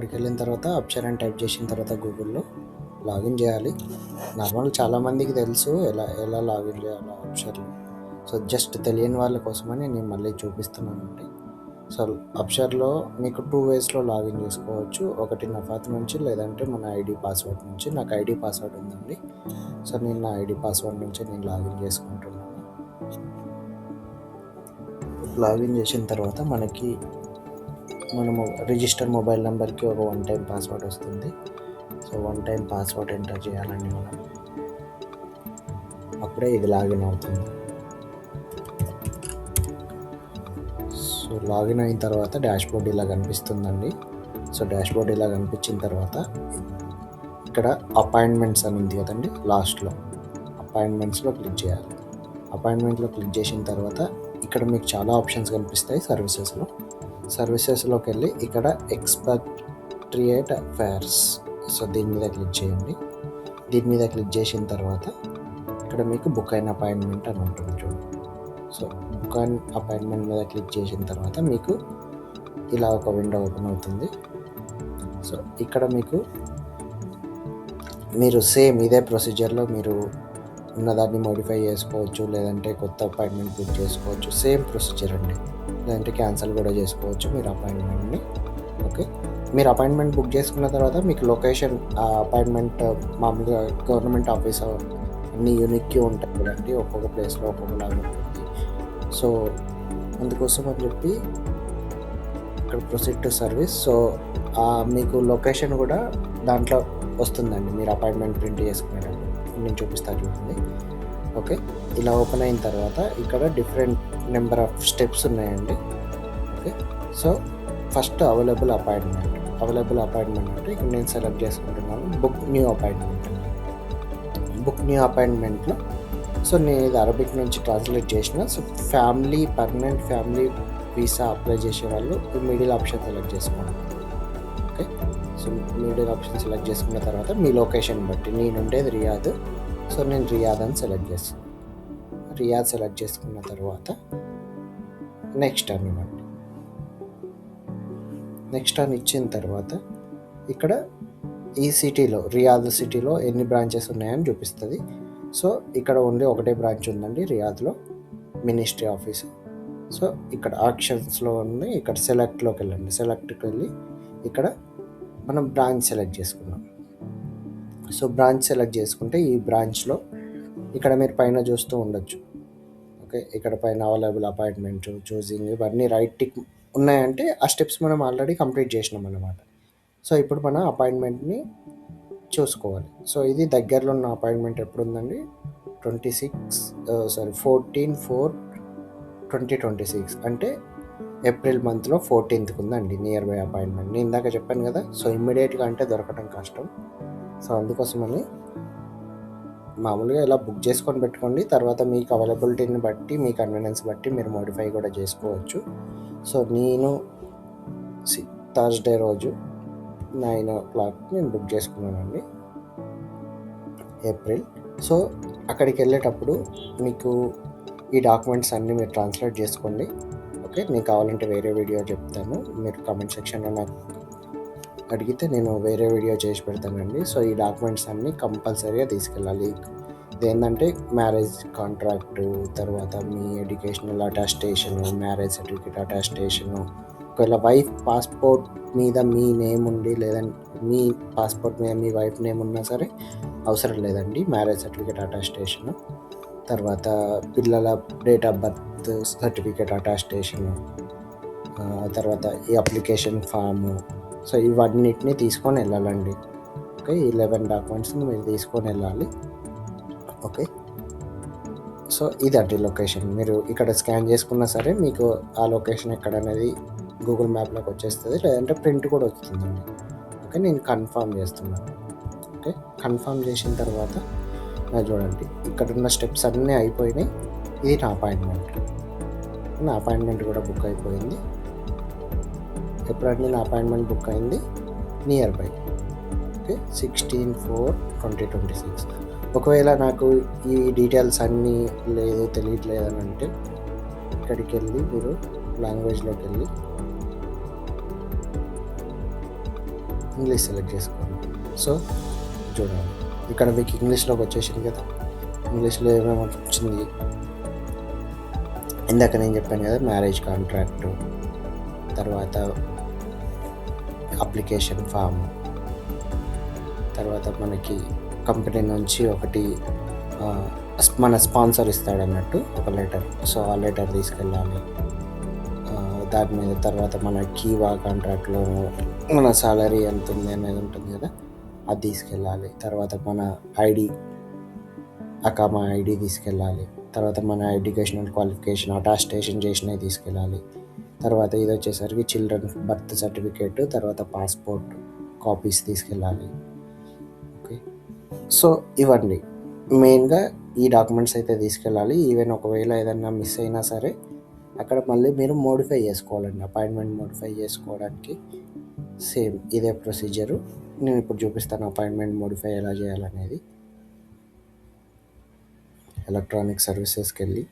అక్కడికి వెళ్ళిన తర్వాత అప్షర్ అని టైప్ చేసిన తర్వాత గూగుల్లో లాగిన్ చేయాలి. నార్మల్ చాలామందికి తెలుసు ఎలా ఎలా లాగిన్ చేయాలో అప్షర్లో. సో జస్ట్ తెలియని వాళ్ళ కోసమని నేను మళ్ళీ చూపిస్తున్నానండి. సో అప్షర్లో మీకు 2 వేస్లో లాగిన్ చేసుకోవచ్చు. ఒకటి నఫాత్ నుంచి, లేదంటే మన ఐడి పాస్వర్డ్ నుంచి. నాకు ఐడి పాస్వర్డ్ ఉందండి. సో నేను నా ఐడి పాస్వర్డ్ నుంచి నేను లాగిన్ చేసుకుంటున్నాను. లాగిన్ చేసిన తర్వాత మనము రిజిస్టర్ మొబైల్ నెంబర్కి ఒక 1 టైం పాస్వర్డ్ వస్తుంది. సో 1 టైం పాస్వర్డ్ ఎంటర్ చేయాలండి మనం. అప్పుడే ఇది లాగిన్ అవుతుంది. సో లాగిన్ అయిన తర్వాత డాష్బోర్డ్ ఇలా కనిపిస్తుందండి. సో డాష్బోర్డ్ ఇలా కనిపించిన తర్వాత ఇక్కడ అపాయింట్మెంట్స్ అని ఉంది కదండి, లాస్ట్లో అపాయింట్మెంట్స్లో క్లిక్ చేయాలి. అపాయింట్మెంట్లో క్లిక్ చేసిన తర్వాత ఇక్కడ మీకు చాలా ఆప్షన్స్ కనిపిస్తాయి. సర్వీసెస్లోకి వెళ్ళి ఇక్కడ ఎక్స్పట్రియేట్ అఫైర్స్, సో దీని మీద క్లిక్ చేయండి. దీని మీద క్లిక్ చేసిన తర్వాత ఇక్కడ మీకు బుక్ అయిన అపాయింట్మెంట్ అని ఉంటుంది చూడండి. సో బుక్ అయిన అపాయింట్మెంట్ మీద క్లిక్ చేసిన తర్వాత మీకు ఇలా ఒక విండో ఓపెన్ అవుతుంది. సో ఇక్కడ మీరు సేమ్ ఇదే ప్రొసీజర్లో మీరు ఉన్నదాన్ని మోడిఫై చేసుకోవచ్చు, లేదంటే కొత్త అపాయింట్మెంట్ బుక్ చేసుకోవచ్చు. సేమ్ ప్రొసీజర్ అండి. లేదంటే క్యాన్సిల్ కూడా చేసుకోవచ్చు మీరు అపాయింట్మెంట్ని. ఓకే, మీరు అపాయింట్మెంట్ బుక్ చేసుకున్న తర్వాత మీకు లొకేషన్, ఆ అపాయింట్మెంట్ మామూలుగా గవర్నమెంట్ ఆఫీస్ అన్నీ యూనిక్గా ఉంటాయి కదండి, ఒక్కొక్క ప్లేస్లో ఒక్కొక్కలాగా ఉంటుంది. సో అందుకోసం అని చెప్పి ఇక్కడ ప్రొసీడ్ టు సర్వీస్. సో మీకు లొకేషన్ కూడా దాంట్లో వస్తుందండి, మీరు అపాయింట్మెంట్ ప్రింట్ చేసుకునేటప్పుడు. నేను చూపిస్తాను చూడండి. ఓకే, ఇలా ఓపెన్ అయిన తర్వాత ఇక్కడ డిఫరెంట్ నెంబర్ ఆఫ్ స్టెప్స్ ఉన్నాయండి. Okay, so first available appointment అంటే ఇక్కడ నేను సెలెక్ట్ చేసుకుంటున్నాను బుక్ న్యూ అపాయింట్మెంట్లో. సో నేను ఇది అరబిక్ నుంచి ట్రాన్స్లేట్ చేసిన. So permanent family visa apply చేసే వాళ్ళు ఈ మిడిల్ ఆప్షన్ సెలెక్ట్ చేసుకోండి. Okay, so middle option select చేసుకున్న తర్వాత మీ లొకేషన్ బట్టి, నేను ఉండేది రియాద్, సో నేను రియాద్ అని సెలెక్ట్ చేసుకున్న తర్వాత నెక్స్ట్ అని ఇవ్వండి. నెక్స్ట్ అని ఇచ్చిన తర్వాత ఇక్కడ ఈ సిటీలో, రియాద్ సిటీలో ఎన్ని బ్రాంచెస్ ఉన్నాయని చూపిస్తుంది. సో ఇక్కడ ఓన్లీ ఒకటే బ్రాంచ్ ఉందండి రియాద్లో, మినిస్ట్రీ ఆఫీస్. సో ఇక్కడ ఆప్షన్స్లో ఉంది, ఇక్కడ సెలెక్ట్లోకి వెళ్ళండి. సెలెక్ట్కి వెళ్ళి ఇక్కడ మనం బ్రాంచ్ సెలెక్ట్ చేసుకున్నాం. సో బ్రాంచ్ సెలెక్ట్ చేసుకుంటే ఈ బ్రాంచ్లో ఇక్కడ మీరు పైన చూస్తూ ఉండొచ్చు. ఓకే, ఇక్కడ పైన అవైలబుల్ అపాయింట్మెంట్, చూసింగ్, ఇవన్నీ రైట్ టిక్ ఉన్నాయంటే ఆ స్టెప్స్ మనం ఆల్రెడీ కంప్లీట్ చేసినాం అన్నమాట. సో ఇప్పుడు మన అపాయింట్మెంట్ని చూసుకోవాలి. సో ఇది దగ్గరలో ఉన్న అపాయింట్మెంట్ ఎప్పుడు ఉందండి, 14/4/2026 అంటే ఏప్రిల్ మంత్లో 14th ఉందండి నియర్ బై అపాయింట్మెంట్. నేను ఇందాక చెప్పాను కదా, సో ఇమ్మీడియట్గా అంటే దొరకడం కష్టం. సో అందుకోసమని మామూలుగా ఇలా బుక్ చేసుకొని పెట్టుకోండి. తర్వాత మీకు అవైలబిలిటీని బట్టి, మీ కన్వీనియన్స్ బట్టి మీరు మోడిఫై కూడా చేసుకోవచ్చు. సో నేను థర్స్డే రోజు 9 o'clock నేను బుక్ చేసుకున్నానండి, ఏప్రిల్. సో అక్కడికి వెళ్ళేటప్పుడు మీకు ఈ డాక్యుమెంట్స్ అన్నీ మీరు ట్రాన్స్లేట్ చేసుకోండి. ఓకే, నేను కావాలంటే వేరే వీడియో చెప్తాను, మీరు కామెంట్ సెక్షన్లో నాకు అడిగితే నేను వేరే వీడియో చేసి పెడతానండి. సో ఈ డాక్యుమెంట్స్ అన్నీ కంపల్సరీగా తీసుకెళ్ళాలి. ఇదేంటంటే మ్యారేజ్ కాంట్రాక్టు, తర్వాత మీ ఎడ్యుకేషనల్ అటాస్టేషను, మ్యారేజ్ సర్టిఫికేట్ అటాస్టేషను. ఒకవేళ వైఫ్ పాస్పోర్ట్ మీద మీ నేమ్ ఉండి, లేదంటే మీ పాస్పోర్ట్ మీద మీ వైఫ్ నేమ్ ఉన్నా సరే అవసరం లేదండి మ్యారేజ్ సర్టిఫికేట్ అటాస్టేషను. తర్వాత పిల్లల డేట్ ఆఫ్ బర్త్ సర్టిఫికేట్ అటాస్టేషను, తర్వాత ఈ అప్లికేషన్ ఫాము. సో ఇవన్నిటిని తీసుకొని వెళ్ళాలండి. ఓకే, ఈ 11 డాక్యుమెంట్స్ని మీరు తీసుకొని వెళ్ళాలి. ఓకే, సో ఇదండి లొకేషన్. మీరు ఇక్కడ స్కాన్ చేసుకున్నా సరే మీకు ఆ లొకేషన్ ఎక్కడ అనేది గూగుల్ మ్యాప్లోకి వచ్చేస్తుంది, లేదంటే ప్రింట్ కూడా వస్తుందండి. ఓకే, నేను కన్ఫర్మ్ చేస్తున్నాను. ఓకే, కన్ఫర్మ్ చేసిన తర్వాత చూడండి ఇక్కడ ఉన్న స్టెప్స్ అన్నీ అయిపోయినాయి. ఇది నా అపాయింట్మెంట్ కూడా బుక్ అయిపోయింది. ఎప్పుడంటే నా అపాయింట్మెంట్ బుక్ అయింది నియర్ బై. ఓకే, 16/4/2026. ఒకవేళ నాకు ఈ డీటెయిల్స్ అన్నీ తెలియట్లేదని అంటే ఇక్కడికి వెళ్ళి మీరు లాంగ్వేజ్లోకి వెళ్ళి ఇంగ్లీష్ సెలెక్ట్ చేసుకోండి. సో చూడండి ఇక్కడ మీకు ఇంగ్లీష్లోకి వచ్చేసింది కదా. ఇంగ్లీష్లో ఏమేమి వచ్చింది ఇందాక నేను చెప్పాను కదా, మ్యారేజ్ కాంట్రాక్టు, తర్వాత అప్లికేషన్ ఫామ్, తర్వాత మనకి కంపెనీ నుంచి ఒకటి మన స్పాన్సర్ ఇస్తాడన్నట్టు ఒక లెటర్. సో ఆ లెటర్ తీసుకెళ్ళాలి. దాని మీద తర్వాత మన కీవా కాంట్రాక్ట్లో మన సాలరీ ఎంత ఉంది అనేది ఉంటుంది కదా, అది తీసుకెళ్ళాలి. తర్వాత మన ఐడి, అకామా ఐడి తీసుకెళ్ళాలి. తర్వాత మన ఎడ్యుకేషనల్ క్వాలిఫికేషన్ అటాస్టేషన్ చేసినవి తీసుకెళ్ళాలి. తర్వాత ఇది వచ్చేసరికి చిల్డ్రన్ బర్త్ సర్టిఫికేట్, తర్వాత పాస్పోర్ట్ కాపీస్ తీసుకెళ్ళాలి. ఓకే, సో ఇవన్నీ మెయిన్గా ఈ డాక్యుమెంట్స్ అయితే తీసుకెళ్ళాలి. ఈవెన్ ఒకవేళ ఏదన్నా మిస్ అయినా సరే అక్కడ మళ్ళీ మీరు మోడిఫై చేసుకోవాలండి. అపాయింట్మెంట్ మోడిఫై చేసుకోవడానికి సేమ్ ఇదే ప్రొసీజరు. నేను ఇప్పుడు చూపిస్తాను అపాయింట్మెంట్ మోడిఫై ఎలా చేయాలనేది. ఎలక్ట్రానిక్ సర్వీసెస్కి వెళ్ళి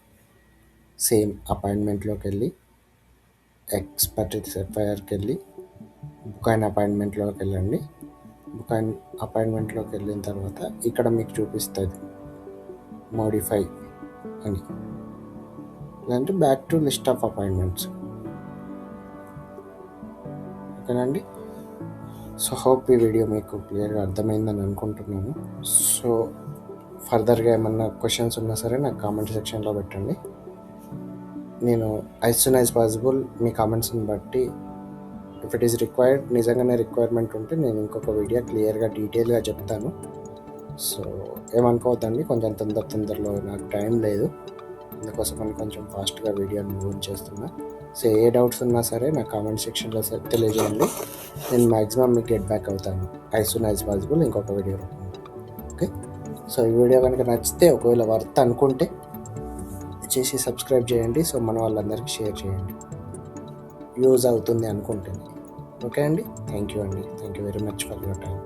సేమ్ అపాయింట్మెంట్లోకి వెళ్ళి ఎక్స్పర్ట్కి వెళ్ళి బుక్ అయిన అపాయింట్మెంట్లోకి వెళ్ళండి. బుక్ అయిన అపాయింట్మెంట్లోకి వెళ్ళిన తర్వాత ఇక్కడ మీకు చూపిస్తుంది మోడిఫై అని, లేదంటే back to list of appointments. ఓకేనండి. సో హోప్ ఈ వీడియో మీకు క్లియర్గా అర్థమైందని అనుకుంటున్నాను. సో ఫర్దర్గా ఏమన్నా క్వశ్చన్స్ ఉన్నా సరే నాకు కామెంట్ సెక్షన్లో పెట్టండి. నేను యాజ్ సూన్ యాజ్ పాసిబుల్ మీ కామెంట్స్ని బట్టి ఇఫ్ ఇట్ ఈస్ రిక్వైర్డ్, నిజంగానే రిక్వైర్మెంట్ ఉంటే నేను ఇంకొక వీడియో క్లియర్గా డీటెయిల్గా చెప్తాను. సో ఏమనుకోవద్దండి, కొంచెం తొందరలో నాకు టైం లేదు, అందుకోసం అని కొంచెం ఫాస్ట్గా వీడియోని మూవ్ చేస్తున్నా. సో ఏ డౌట్స్ ఉన్నా సరే నా కామెంట్ సెక్షన్లో తెలియజేయండి. నేను మ్యాక్సిమం మీకు గెట్ బ్యాక్ అవుతాను యాజ్ సూన్ యాజ్ పాసిబుల్ ఇంకొక వీడియో. ఓకే, సో ఈ వీడియో కనుక నచ్చితే, ఒకవేళ వర్త్ అనుకుంటే చేసి సబ్స్క్రైబ్ చేయండి. సో మన వాళ్ళందరికీ షేర్ చేయండి, యూజ్ అవుతుంది అనుకుంటే. ఓకే అండి, థ్యాంక్ యూ అండి, thank you very much for your time.